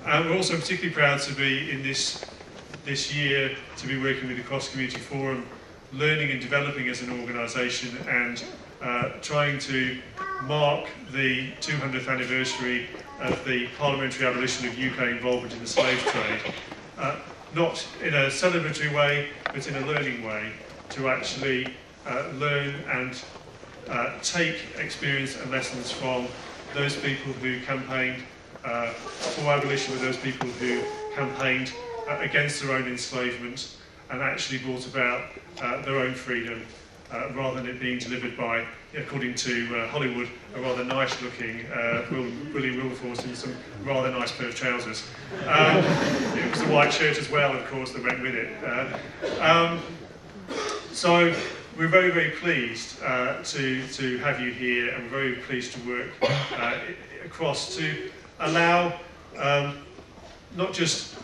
And we're also particularly proud to be in this year to be working with the Cross Community Forum, learning and developing as an organisation, and trying to mark the 200th anniversary of the parliamentary abolition of UK involvement in the slave trade, not in a celebratory way, but in a learning way, to actually learn and take experience and lessons from those people who campaigned for abolition, with those people who campaigned against their own enslavement and actually brought about their own freedom, rather than it being delivered by, according to Hollywood, a rather nice-looking Willie Wilberforce in some rather nice pair of trousers. It was the white shirt as well, of course, that went with it. So we're very, very pleased to have you here, and we're very pleased to work across to allow not just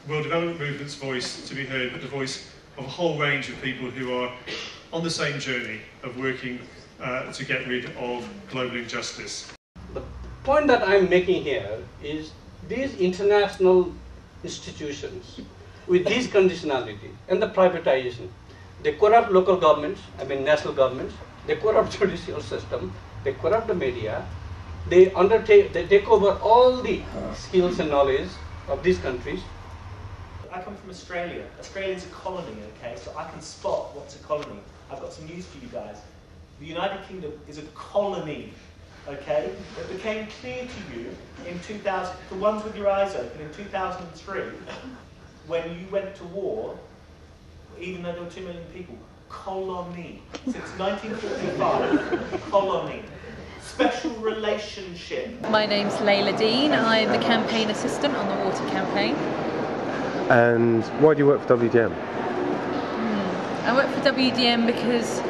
World Development Movement's voice to be heard, but the voice of a whole range of people who are on the same journey of working to get rid of global injustice. The point that I'm making here is these international institutions with these conditionality and the privatization, they corrupt local governments, I mean national governments, they corrupt judicial system, they corrupt the media, they take over all the skills and knowledge of these countries. I come from Australia. Australia's a colony, okay? So I can spot what's a colony. I've got some news for you guys. The United Kingdom is a colony, okay? It became clear to you in 2000, the ones with your eyes open, in 2003, when you went to war, even though there were 2 million people, colony. Since 1945, colony. Special relationship. My name's Layla Dean. I'm the campaign assistant on the water campaign. And why do you work for WDM? I work for WDM because...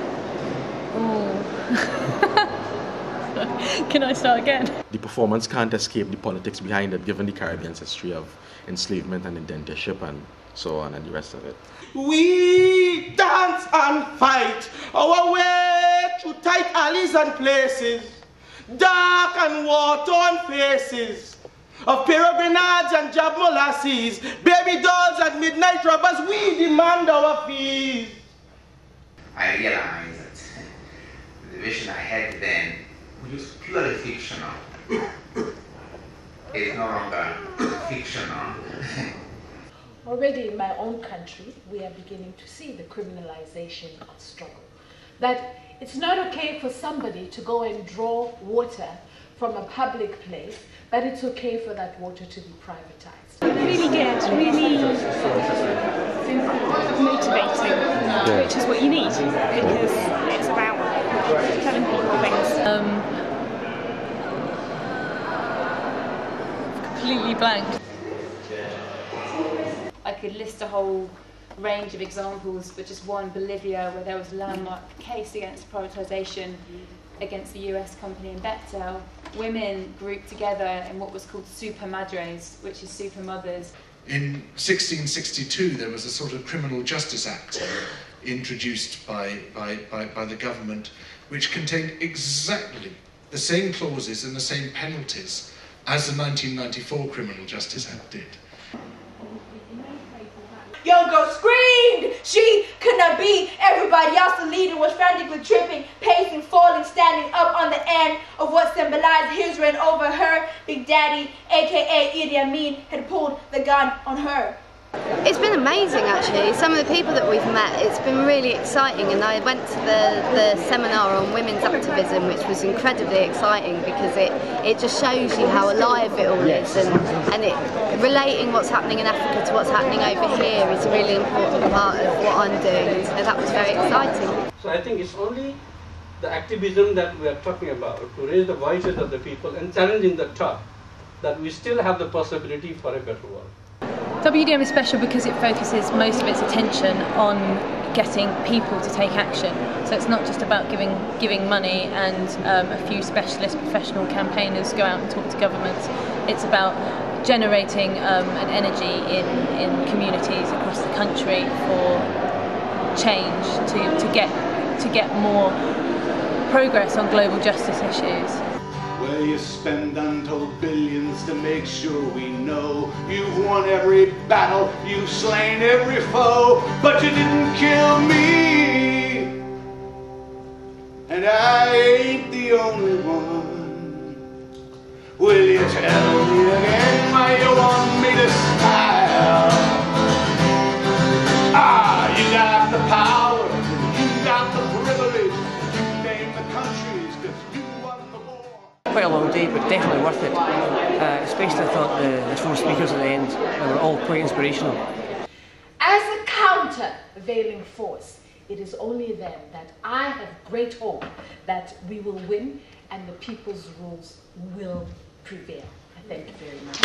Can I start again? The performance can't escape the politics behind it, given the Caribbean's history of enslavement and indentureship and so on, and the rest of it. We dance and fight our way through tight alleys and places, dark and war-torn faces of peregrinage and job molasses, baby dolls and midnight robbers. We demand our fees. I realized that the vision I had then, which was purely fictional, is no longer fictional. Already in my own country, we are beginning to see the criminalization of struggle. That it's not okay for somebody to go and draw water from a public place, but it's okay for that water to be privatized. Really good, really motivating, which is what you need, because it's about telling people things. Completely blank. I could list a whole range of examples, but just one, Bolivia, where there was a landmark case against privatisation against the US company in Bechtel. Women grouped together in what was called super madres, which is super mothers. In 1662 there was a sort of criminal justice act introduced by the government, which contained exactly the same clauses and the same penalties as the 1994 Criminal Justice Act did. Young girl screamed. She could not be everybody else. The leader was frantically tripping, pacing, falling, standing up on the end of what symbolized his reign over her. Big Daddy, aka Idi Amin, had pulled the gun on her. It's been amazing actually. Some of the people that we've met, it's been really exciting, and I went to the seminar on women's activism, which was incredibly exciting because it just shows you how alive it all is, and it relating what's happening in Africa to what's happening over here is a really important part of what I'm doing, so that was very exciting. So I think it's only the activism that we are talking about, to raise the voices of the people and challenging the top, that we still have the possibility for a better world. WDM is special because it focuses most of its attention on getting people to take action. So it's not just about giving money and a few specialist professional campaigners go out and talk to governments. It's about generating an energy in communities across the country for change, to get more progress on global justice issues. Well, you spend untold billions to make sure we know you've won every battle, you've slain every foe, but you didn't kill me, and I ain't the only one. Will you tell me again why you want me to smile? Ah, you got the power, you got the privilege, you name the countries, 'cause you won the war. Quite a long day, but definitely worth it. Especially I thought the four speakers at the end were all quite inspirational. As a countervailing force, it is only then that I have great hope that we will win and the people's rules will prevail. I thank you very much.